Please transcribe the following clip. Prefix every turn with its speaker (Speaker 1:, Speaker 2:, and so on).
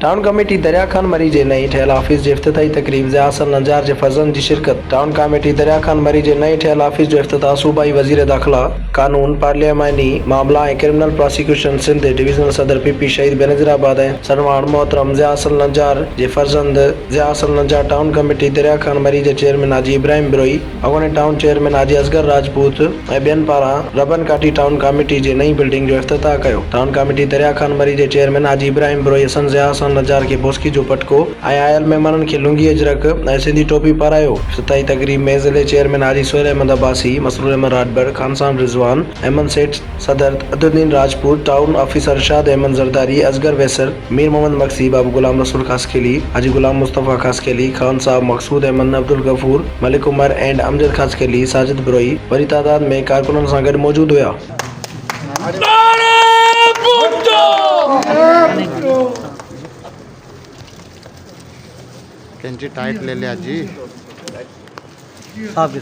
Speaker 1: Town committee दरिया खान मरी जे नई ठहियल ऑफिस जे इफ्तिताही तकरीब ज़ियासन नजार जे फर्ज़न जी शिरकत। टाउन कमेटी दरिया खान मरी जे नई ठहियल ऑफिस जो इफ्तिताह सूबाई वज़ीर दाख़िला कानून पार्लियामानी मामला ऐं क्रिमिनल प्रोसिक्यूशन सिंध डिवीज़नल सदर पीपी शहीद बेनज़ीराबाद ऐं सनवाण मोहतरम ज़ियासन नजार जे फर्ज़ंद ज़ियासन नजार टाउन कमेटी दरिया खान मरी जे चेयरमैन हाजी इब्राहिम बिरोई अॻूणे टाउन चेयरमैन हाजी असगर राजपूत ऐं ॿियनि पारां रबन काठी टाउन कमेटी जे नई बिल्डिंग जो इफ्तिताह कयो। टाउन कमेटी दरिया खान मरी जे चेयरमैन हाजी इब्राहिम बिरोई हसन ज़ियासन नजार के बोस्की जो पटको ऐं आयल महिमाननि खे लुंगी अजरक ऐं सिंधी टोपी पारायो। इफ्तिताही तकरीब में ज़िले चेयरमैन हाजी सुहेल अहमद अब्बासी, मसरूर अहमद राजबर, खानसाम रिजवान अहमद सेठ, सदर अदुद्दीन राजपूत, टाउन ऑफिसर इरशाद अहमद जरदारी, असगर वैसर, मीर मोहम्मद मक्सी, बाबू गुलाम रसूल खासकेली, हाजी गुलाम मुस्तफ़ा खासकेली, खान साहब, मकसूद अहमद, अब्दुल गफूर, मलिक उमर एंड अमजद खासकेली, साजिद बिरोई वॾी तादाद में कारकुननि सां गॾु मौजूद हुआ।
Speaker 2: कैंची टाइट ले लिया जी।
Speaker 3: साहब